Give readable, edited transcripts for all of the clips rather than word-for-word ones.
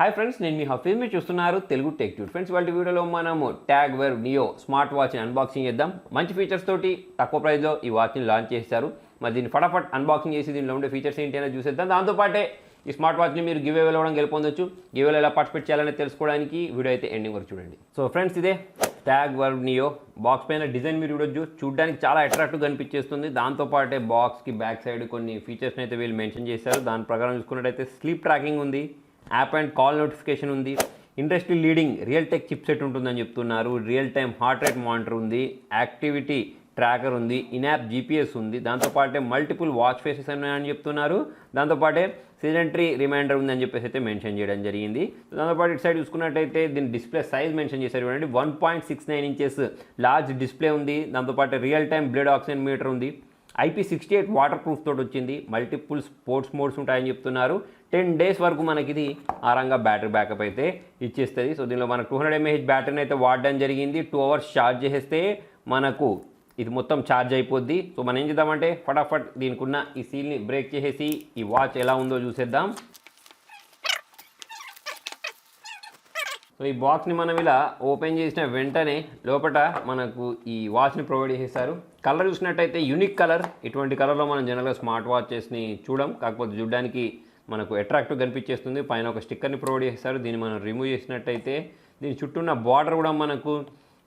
Hi friends, నేను మీ హఫీజ్ మీరు చూస్తున్నారు తెలుగు టెక్ ట్యూట్. ఫ్రెండ్స్, వాళ్ళ వీడియోలో మనము ట్యాగ్ వెర్వ్ నియో స్మార్ట్ వాచ్ని అన్బాక్సింగ్ చేద్దాం. మంచి ఫీచర్స్ తోటి తక్కువ ప్రైస్లో ఈ వాచ్ని లాంచ్ చేశారు. మరి దీన్ని ఫటాఫట్ అన్బాక్సింగ్ చేసి దీనిలో ఉండే ఫీచర్స్ ఏంటి అనేది చూసేద్దాం. దాంతోపాటే ఈ స్మార్ట్ వాచ్ని మీరు గివ్ అవేలో కూడా గెలుపొందొచ్చు. గివ్ అవేలో ఎలా పార్టిసిపేట్ చేయాలని తెలుసుకోవడానికి వీడియో అయితే ఎండింగ్ వరకు చూడండి. సో ఫ్రెండ్స్, ఇదే ట్యాగ్ వెర్వ్ నియో బాక్స్ పైన డిజైన్ మీరు చూడొచ్చు. చూడడానికి చాలా అట్రాక్టివ్గా కనిపించేస్తుంది. దాంతోపాటే బాక్స్కి బ్యాక్ సైడ్ కొన్ని ఫీచర్స్ని అయితే వీళ్ళు మెన్షన్ చేశారు. దాని ప్రకారం చూసుకున్నట్టయితే స్లీప్ ట్రాకింగ్ ఉంది, యాప్ అండ్ కాల్ నోటిఫికేషన్ ఉంది, industry leading real tech chipset ఉంటుందని చెప్తున్నారు, real time heart rate monitor ఉంది, యాక్టివిటీ ట్రాకర్ ఉంది, ఇన్యాప్ జీపీఎస్ ఉంది, దాంతోపాటే మల్టిపుల్ వాచ్ ఫేసెస్ ఉన్నాయని చెప్తున్నారు. దాంతోపాటే సిడెంటరీ రిమైండర్ ఉందని చెప్పేసి అయితే మెన్షన్ చేయడం జరిగింది. దాంతోపాటు ఇటు సైడ్ చూసుకున్నట్టయితే దీని డిస్ప్లే సైజ్ మెన్షన్ చేశారు. చూడండి, 1.69 ఇంచెస్ లార్జ్ డిస్ప్లే ఉంది. దాంతోపాటు real time blood oxygen meter ఉంది, IP68 వాటర్ ప్రూఫ్ తోటి వచ్చింది, మల్టిపుల్ స్పోర్ట్స్ మోడ్స్ ఉంటాయని చెప్తున్నారు. 10 days వరకు మనకి ఇది ఆరంగా బ్యాటరీ బ్యాకప్ అయితే ఇచ్చేస్తుంది. సో దీనిలో మనకు 200 mAh బ్యాటరీని అయితే వాడడం జరిగింది. 2 hours ఛార్జ్ చేస్తే మనకు ఇది మొత్తం ఛార్జ్ అయిపోద్ది. సో మనం ఏం చేద్దామంటే ఫటాఫట్ దీనికి ఉన్న ఈ సీల్ని బ్రేక్ చేసేసి ఈ వాచ్ ఎలా ఉందో చూసేద్దాం. సో ఈ బాక్స్ని మనం ఇలా ఓపెన్ చేసిన వెంటనే లోపల మనకు ఈ వాచ్ని ప్రొవైడ్ చేస్తారు. కలర్ చూసినట్టయితే యూనిక్ కలర్. ఇటువంటి కలర్లో మనం జనరల్గా స్మార్ట్ వాచెస్ని చూడం, కాకపోతే చూడడానికి మనకు అట్రాక్టివ్ కనిపించేస్తుంది. పైన ఒక స్టిక్కర్ని ప్రొవైడ్ చేస్తారు. దీన్ని మనం రిమూవ్ చేసినట్టయితే దీని చుట్టూ ఉన్న బార్డర్ కూడా మనకు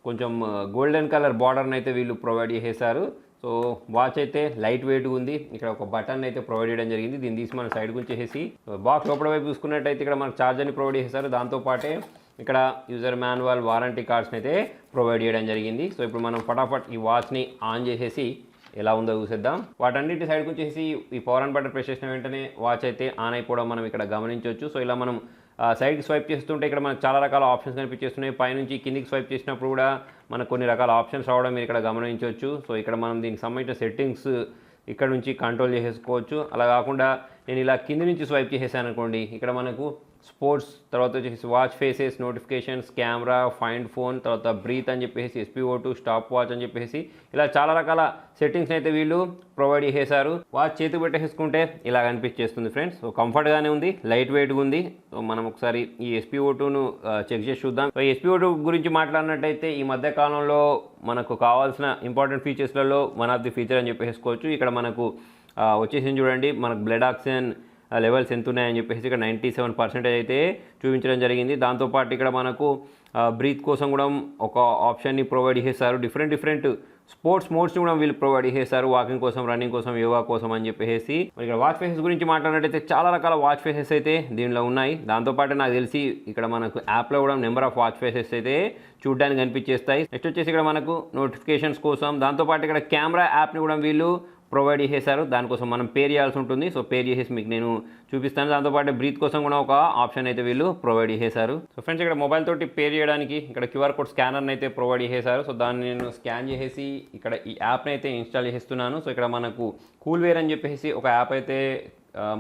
కొంచెం గోల్డెన్ కలర్ బార్డర్ని అయితే వీళ్ళు ప్రొవైడ్ చేశారు. సో వాచ్ అయితే లైట్ వెయిట్ ఉంది. ఇక్కడ ఒక బటన్ అయితే ప్రొవైడ్ చేయడం జరిగింది. దీన్ని తీసి మనం సైడ్ గుంచేసి బాక్స్ లోపల వైపు చూసుకున్నట్టయితే ఇక్కడ మనకు ఛార్జర్ని ప్రొవైడ్ చేశారు. దాంతోపాటే ఇక్కడ యూజర్ మాన్యువల్ వారంటీ కార్డ్స్ని అయితే ప్రొవైడ్ చేయడం జరిగింది. సో ఇప్పుడు మనం ఫటాఫట్ ఈ వాచ్ని ఆన్ చేసేసి ఎలా ఉందో చూసేద్దాం. వాటన్నిటి సైడ్కి వచ్చేసి ఈ పవర్ అండ్ బటన్ ప్రెస్ చేసిన వెంటనే వాచ్ అయితే ఆన్ అయిపోవడం మనం ఇక్కడ గమనించవచ్చు. సో ఇలా మనం సైడ్కి స్వైప్ చేస్తుంటే ఇక్కడ మనకు చాలా రకాల ఆప్షన్స్ కనిపించేస్తున్నాయి. పైనుంచి కిందికి స్వైప్ చేసినప్పుడు కూడా మనకు కొన్ని రకాల ఆప్షన్స్ రావడం మీరు ఇక్కడ గమనించవచ్చు. సో ఇక్కడ మనం దీనికి సంబంధించిన సెట్టింగ్స్ ఇక్కడ నుంచి కంట్రోల్ చేసేసుకోవచ్చు. అలా కాకుండా నేను ఇలా కింది నుంచి స్వైప్ చేసేసాను అనుకోండి, ఇక్కడ మనకు స్పోర్ట్స్, తర్వాత వచ్చేసి watch faces, notifications, camera, find phone, తర్వాత బ్రీత్ అని చెప్పేసి, SPO2, స్టాప్ వాచ్ అని చెప్పేసి ఇలా చాలా రకాల సెట్టింగ్స్ని అయితే వీళ్ళు ప్రొవైడ్ చేశారు. వాచ్ చేతికి పెట్టేసుకుంటే ఇలా కనిపించేస్తుంది ఫ్రెండ్స్. సో కంఫర్ట్గానే ఉంది, లైట్ వెయిట్గా ఉంది. సో మనం ఒకసారి ఈ SPO2ను చెక్ చేసి చూద్దాం. సో SPO2 గురించి మాట్లాడినట్టయితే ఈ మధ్య కాలంలో మనకు కావాల్సిన ఇంపార్టెంట్ ఫీచర్స్లలో వన్ ఆఫ్ ది ఫీచర్ అని చెప్పేసుకోవచ్చు. ఇక్కడ మనకు వచ్చేసి చూడండి, మనకు బ్లడ్ ఆక్సిజన్ లెవెల్స్ ఎంత ఉన్నాయని చెప్పేసి ఇక్కడ 97% అయితే చూపించడం జరిగింది. దాంతోపాటు ఇక్కడ మనకు బ్రీత్ కోసం కూడా ఒక ఆప్షన్ని ప్రొవైడ్ చేశారు. డిఫరెంట్ స్పోర్ట్స్ మోడ్స్ని కూడా వీళ్ళు ప్రొవైడ్ చేశారు. వాకింగ్ కోసం, రన్నింగ్ కోసం, యోగా కోసం అని చెప్పేసి. ఇక్కడ వాచ్ ఫేసెస్ గురించి మాట్లాడినట్టయితే చాలా రకాల వాచ్ ఫేసెస్ అయితే దీనిలో ఉన్నాయి. దాంతోపాటు నాకు తెలిసి ఇక్కడ మనకు యాప్లో కూడా నెంబర్ ఆఫ్ వాచ్ ఫేసెస్ అయితే చూడడానికి కనిపించేస్తాయి. నెక్స్ట్ వచ్చేసి ఇక్కడ మనకు నోటిఫికేషన్స్ కోసం, దాంతోపాటు ఇక్కడ కెమెరా యాప్ని కూడా వీళ్ళు ప్రొవైడ్ చేశారు. దానికోసం మనం పేర్ చేయాల్సి ఉంటుంది. సో పేర్ చేసేసి మీకు నేను చూపిస్తాను. దాంతోపాటు బ్రీత్ కోసం కూడా ఒక ఆప్షన్ అయితే వీళ్ళు ప్రొవైడ్ చేశారు. సో ఫ్రెండ్స్, ఇక్కడ మొబైల్ తోటి పేర్ చేయడానికి ఇక్కడ QR కోడ్ స్కానర్ని అయితే ప్రొవైడ్ చేశారు. సో దాన్ని నేను స్కాన్ చేసేసి ఇక్కడ ఈ యాప్ని అయితే ఇన్స్టాల్ చేస్తున్నాను. సో ఇక్కడ మనకు కూల్వేర్ అని చెప్పేసి ఒక యాప్ అయితే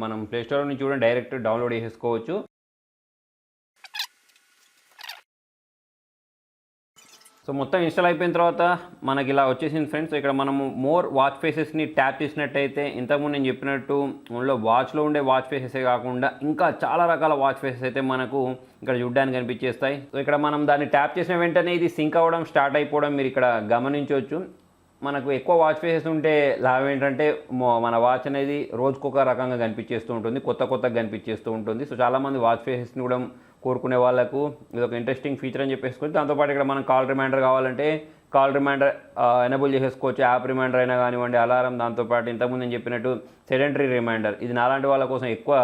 మనం ప్లేస్టోర్ నుంచి కూడా డైరెక్ట్ డౌన్లోడ్ చేసుకోవచ్చు. సో మొత్తం ఇన్స్టాల్ అయిపోయిన తర్వాత మనకి ఇలా వచ్చేసింది ఫ్రెండ్స్. ఇక్కడ మనము మోర్ వాచ్ ఫేసెస్ని ట్యాప్ చేసినట్టయితే ఇంతకుముందు నేను చెప్పినట్టు ఓన్లో వాచ్లో ఉండే వాచ్ ఫేసెసే కాకుండా ఇంకా చాలా రకాల వాచ్ ఫేసెస్ అయితే మనకు ఇక్కడ చూడడానికి కనిపించేస్తాయి. సో ఇక్కడ మనం దాన్ని ట్యాప్ చేసిన వెంటనే ఇది సింక్ అవ్వడం స్టార్ట్ అయిపోవడం మీరు ఇక్కడ గమనించవచ్చు. మనకు ఎక్కువ వాచ్ ఫేసెస్ ఉంటే లాభం ఏంటంటే మన వాచ్ అనేది రోజుకొక రకంగా కనిపించేస్తూ ఉంటుంది, కొత్తగా కనిపించేస్తూ ఉంటుంది. సో చాలామంది వాచ్ ఫేసెస్ని కూడా కోరుకునే వాళ్ళకు ఇది ఒక ఇంట్రెస్టింగ్ ఫీచర్ అని చెప్పేసుకోవచ్చు. దాంతోపాటు ఇక్కడ మనం కాల్ రిమైండర్ కావాలంటే కాల్ రిమైండర్ ఎనేబుల్ చేసేసుకోవచ్చు. యాప్ రిమైండర్ అయినా కానివ్వండి, అలారం. దాంతోపాటు ఇంతకుముందు నేను చెప్పినట్టు సెడెంటరీ రిమైండర్, ఇది నాలాంటి వాళ్ళ కోసం ఎక్కువ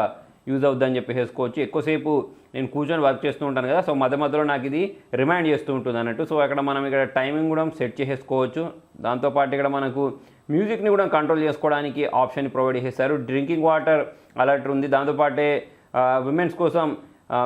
యూజ్ అవుద్దని చెప్పేసుకోవచ్చు. ఎక్కువసేపు నేను కూర్చొని వర్క్ చేస్తూ ఉంటాను కదా, సో మధ్యలో నాకు ఇది రిమైండ్ చేస్తూ ఉంటుంది అన్నట్టు. సో అక్కడ మనం ఇక్కడ టైమింగ్ కూడా సెట్ చేసేసుకోవచ్చు. దాంతోపాటు ఇక్కడ మనకు మ్యూజిక్ని కూడా కంట్రోల్ చేసుకోవడానికి ఆప్షన్ ప్రొవైడ్ చేశారు. డ్రింకింగ్ వాటర్ అలర్ట్ ఉంది. దాంతోపాటే విమెన్స్ కోసం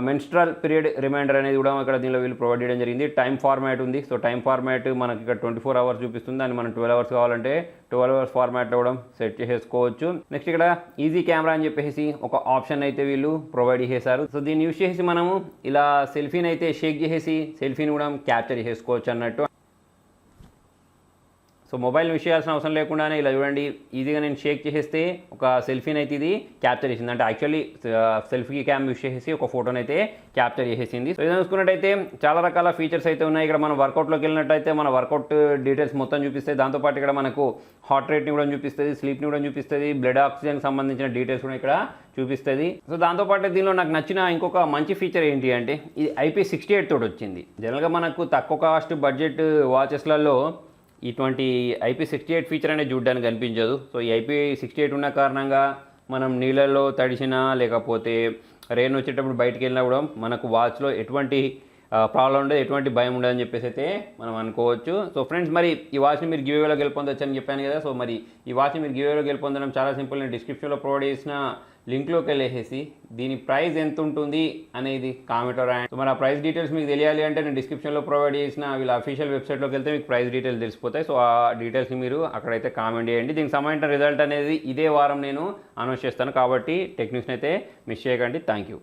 మెన్స్ట్రల్ పీరియడ్ రిమైండర్ అనేది కూడా ఇక్కడ దీనిలో వీళ్ళు ప్రొవైడ్ చేయడం జరిగింది. టైం ఫార్మాట్ ఉంది. సో టైం ఫార్మాట్ మనకి ఇక్కడ 24 hours చూపిస్తుంది. దాన్ని మనం 12 hours కావాలంటే 12 hours ఫార్మాట్లో కూడా సెట్ చేసేసుకోవచ్చు. నెక్స్ట్ ఇక్కడ ఈజీ కెమెరా అని చెప్పేసి ఒక ఆప్షన్ అయితే వీళ్ళు ప్రొవైడ్ చేశారు. సో దీన్ని యూజ్ చేసి మనము ఇలా సెల్ఫీని అయితే షేక్ చేసేసి సెల్ఫీని కూడా క్యాప్చర్ చేసుకోవచ్చు అన్నట్టు. సో సో మొబైల్ విష్ చేయాల్సిన అవసరం లేకుండానే ఇలా చూడండి ఈజీగా నేను షేక్ చేసేస్తే ఒక సెల్ఫీని అయితే ఇది క్యాప్చర్ చేసింది. అంటే యాక్చువల్లీ సెల్ఫీ క్యామ్ యూస్ చేసేసి ఒక ఫోటోని అయితే క్యాప్చర్ చేసేసింది. సో ఇది చూసుకున్నట్టయితే చాలా రకాల ఫీచర్స్ అయితే ఉన్నాయి. ఇక్కడ మనం వర్కౌట్లోకి వెళ్ళినట్టయితే మన వర్కౌట్ డీటెయిల్స్ మొత్తం చూపిస్తాయి. దాంతోపాటు ఇక్కడ మనకు హార్ట్ రేట్ని కూడా చూపిస్తుంది, స్లీప్ని కూడా చూపిస్తుంది, బ్లడ్ ఆక్సిజన్కి సంబంధించిన డీటెయిల్స్ కూడా ఇక్కడ చూపిస్తుంది. సో దాంతోపాటు దీనిలో నాకు నచ్చిన ఇంకొక మంచి ఫీచర్ ఏంటి అంటే ఇది IP68 తోటి వచ్చింది. జనరల్గా మనకు తక్కువ కాస్ట్ బడ్జెట్ వాచెస్లలో ఇటువంటి IP68 ఫీచర్ అనేది చూడడానికి కనిపించదు. సో ఈ IP68 ఉన్న కారణంగా మనం నీళ్ళల్లో తడిసినా లేకపోతే రెయిన్ వచ్చేటప్పుడు బయటికి వెళ్ళినా కూడా మనకు వాచ్లో ఎటువంటి ప్రాబ్లం ఉండదు, ఎటువంటి భయం ఉండదని చెప్పేసి అయితే మనం అనుకోవచ్చు. సో ఫ్రెండ్స్, మరి ఈ వాచ్ని మీరు గివ్వేలో గెలుపొందొచ్చు అని చెప్పాను కదా. సో మరి ఈ వాచ్ని మీరు గివ్వేలో గెలుపొందడం చాలా సింపుల్. నేను డిస్క్రిప్షన్లో ప్రొవైడ్ చేసిన లింక్లోకి వెళ్ళేసి దీని ప్రైస్ ఎంత ఉంటుంది అనేది కామెంట్లో రాయండి. సో మరి ఆ ప్రైస్ డీటెయిల్స్ మీకు తెలియాలి అంటే నేను డిస్క్రిప్షన్లో ప్రొవైడ్ చేసిన వీళ్ళ అఫీషియల్ వెబ్సైట్లోకి వెళ్తే మీకు ప్రైస్ డీటెయిల్స్ తెలిసిపోతాయి. సో ఆ డీటెయిల్స్ని మీరు అక్కడైతే కామెంట్ చేయండి. దీనికి సంబంధించిన రిజల్ట్ అనేది ఇదే వారం నేను అనౌన్స్ చేస్తాను కాబట్టి టెక్ న్యూస్ని అయితే మిస్ చేయకండి. Thank you.